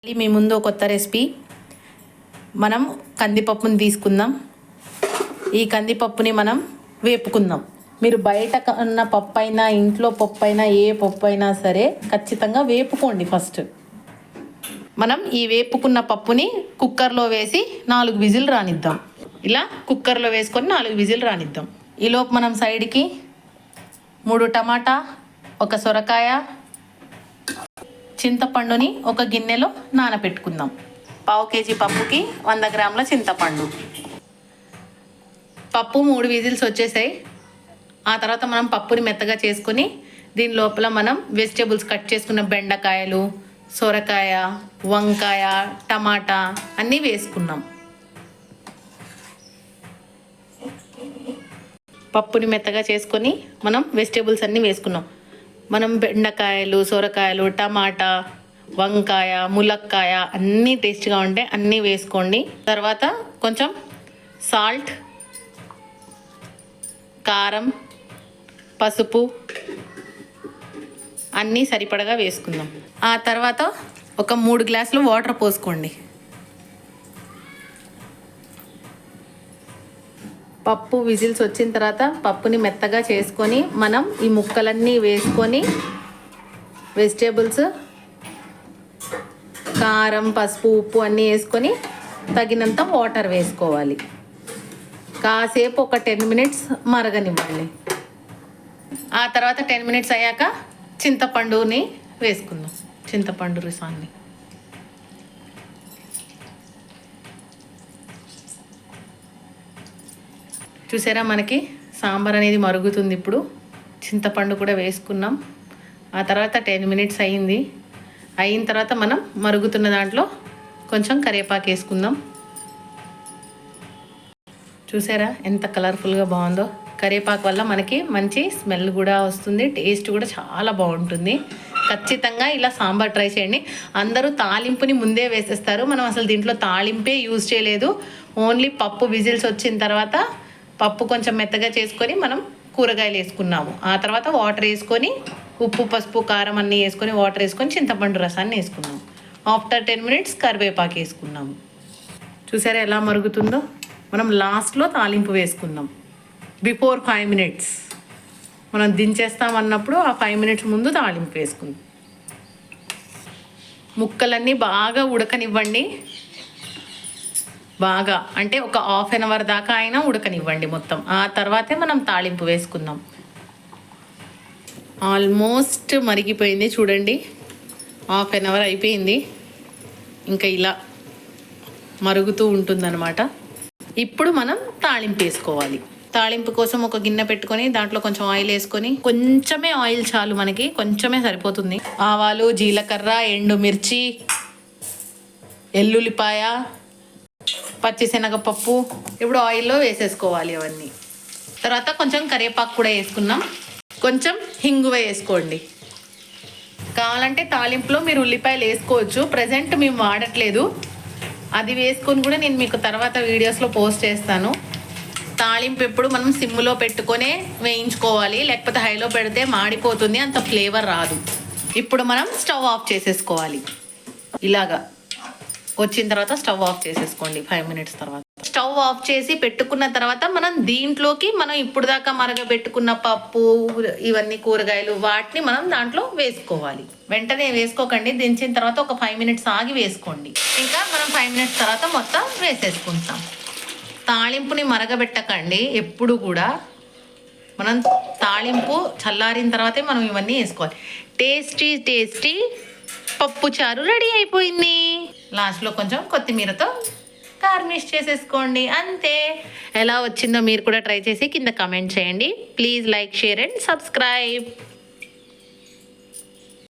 మళ్ళీ మీ ముందు కొత్త రెసిపీ. మనం కందిపప్పుని తీసుకుందాం. ఈ కందిపప్పుని మనం వేపుకుందాం. మీరు బయట ఉన్న పప్పు అయినా ఇంట్లో పప్పు అయినా ఏ పప్పు అయినా సరే ఖచ్చితంగా వేపుకోండి. ఫస్ట్ మనం ఈ వేపుకున్న పప్పుని కుక్కర్లో వేసి 4 విజిల్ రానిద్దాం. ఇలా కుక్కర్లో వేసుకొని 4 విజిల్ రానిద్దాం. ఈలోపు మనం సైడ్కి 3 టమాటా, 1 సొరకాయ, చింతపండుని ఒక గిన్నెలో నానబెట్టుకుందాం. 1/2 కేజీ పప్పుకి 100 గ్రాముల చింతపండు. పప్పు 3 విజిల్స్ వచ్చేసాయి. ఆ తర్వాత మనం పప్పుని మెత్తగా చేసుకొని దీని లోపల మనం వెజిటేబుల్స్ కట్ చేసుకున్న బెండకాయలు, సొరకాయ, వంకాయ, టమాటా అన్నీ వేసుకున్నాం. పప్పుని మెత్తగా చేసుకొని మనం వెజిటేబుల్స్ అన్నీ వేసుకున్నాం. మనం బెండకాయలు, సొరకాయలు, టమాటా, వంకాయ, ములక్కాయ అన్నీ టేస్ట్గా ఉంటే అన్నీ వేసుకోండి. తర్వాత కొంచెం సాల్ట్, కారం, పసుపు అన్నీ సరిపడగా వేసుకుందాం. ఆ తర్వాత ఒక 3 గ్లాసులు వాటర్ పోసుకోండి. పప్పు విజిల్స్ వచ్చిన తర్వాత పప్పుని మెత్తగా చేసుకొని మనం ఈ ముక్కలన్నీ వేసుకొని వెజిటేబుల్స్, కారం, పసుపు, ఉప్పు అన్నీ వేసుకొని తగినంత వాటర్ వేసుకోవాలి. కాసేపు ఒక 10 మినిట్స్ మరగనివ్వండి. ఆ తర్వాత 10 మినిట్స్ అయ్యాక చింతపండుని వేసుకుందాం. చింతపండు రసాన్ని చూసారా, మనకి సాంబార్ అనేది మరుగుతుంది. ఇప్పుడు చింతపండు కూడా వేసుకున్నాం. ఆ తర్వాత 10 మినిట్స్ అయిన తర్వాత మనం మరుగుతున్న దాంట్లో కొంచెం కరివేపాకు వేసుకుందాం. చూసారా ఎంత కలర్ఫుల్గా బాగుందో. కరివేపాకు వల్ల మనకి మంచి స్మెల్ కూడా వస్తుంది, టేస్ట్ కూడా చాలా బాగుంటుంది. ఖచ్చితంగా ఇలా సాంబార్ ట్రై చేయండి. అందరూ తాలింపుని ముందే వేసేస్తారు. మనం అసలు దీంట్లో తాలింపే యూజ్ చేయలేదు. ఓన్లీ పప్పు విజిల్స్ వచ్చిన తర్వాత పప్పు కొంచెం మెత్తగా చేసుకొని మనం కూరగాయలు వేసుకున్నాము. ఆ తర్వాత వాటర్ వేసుకొని ఉప్పు, పసుపు, కారం అన్నీ వేసుకొని వాటర్ వేసుకొని చింతపండు రసాన్ని వేసుకున్నాము. ఆఫ్టర్ 10 మినిట్స్ కరివేపాకు వేసుకున్నాము. చూసారా ఎలా మరుగుతుందో. మనం లాస్ట్లో తాలింపు వేసుకుందాం. బిఫోర్ 5 మినిట్స్ మనం దించేస్తామన్నప్పుడు ఆ 5 మినిట్స్ ముందు తాలింపు వేసుకుందాం. ముక్కలన్నీ బాగా ఉడకనివ్వండి. బాగా అంటే ఒక 1/2 అవర్ దాకా అయినా ఉడకనివ్వండి మొత్తం. ఆ తర్వాతే మనం తాలింపు వేసుకుందాం. ఆల్మోస్ట్ మరిగిపోయింది చూడండి. 1/2 అవర్ అయిపోయింది. ఇంకా ఇలా మరుగుతూ ఉంటుందన్నమాట. ఇప్పుడు మనం తాలింపు వేసుకోవాలి. తాలింపు కోసం ఒక గిన్నె పెట్టుకొని దాంట్లో కొంచెం ఆయిల్ వేసుకొని, కొంచెమే ఆయిల్ చాలు, మనకి కొంచెమే సరిపోతుంది. ఆవాలు, జీలకర్ర, ఎండుమిర్చి, ఎల్లుల్లిపాయ, పచ్చిశనగపప్పు ఇప్పుడు ఆయిల్లో వేసేసుకోవాలి అవన్నీ. తర్వాత కొంచెం కరివేపాకు కూడా వేసుకున్నాం. కొంచెం హింగువ వేసుకోండి. కావాలంటే తాలింపులో మీరు ఉల్లిపాయలు వేసుకోవచ్చు. ప్రజెంట్ మేము వాడట్లేదు. అది వేసుకొని కూడా నేను మీకు తర్వాత వీడియోస్లో పోస్ట్ చేస్తాను. తాలింపు ఎప్పుడు మనం సిమ్లో పెట్టుకొనే వేయించుకోవాలి, లేకపోతే హైలో పెడితే మాడిపోతుంది, అంత ఫ్లేవర్ రాదు. ఇప్పుడు మనం స్టవ్ ఆఫ్ చేసేసుకోవాలి. ఇలాగా వచ్చిన తర్వాత స్టవ్ ఆఫ్ చేసేసుకోండి 5 మినిట్స్ తర్వాత. స్టవ్ ఆఫ్ చేసి పెట్టుకున్న తర్వాత మనం దీంట్లోకి మనం ఇప్పుడు దాకా మరగబెట్టుకున్న పప్పు, ఇవన్నీ కూరగాయలు వాటిని మనం దాంట్లో వేసుకోవాలి. వెంటనే వేసుకోకండి. దించిన తర్వాత ఒక 5 మినిట్స్ ఆగి వేసుకోండి. ఇంకా మనం 5 మినిట్స్ తర్వాత మొత్తం వేసేసుకుంటాం. తాలింపుని మరగబెట్టకండి ఎప్పుడు కూడా. మనం తాలింపు చల్లారిన తర్వాతే మనం ఇవన్నీ వేసుకోవాలి. టేస్టీ టేస్టీ పప్పు చారు రెడీ అయిపోయింది. లాస్ట్లో కొంచెం కొత్తిమీరతో గార్నిష్ చేసేసుకోండి. అంతే. ఎలా వచ్చిందో మీరు కూడా ట్రై చేసి కింద కామెంట్ చేయండి. Please like, share and subscribe.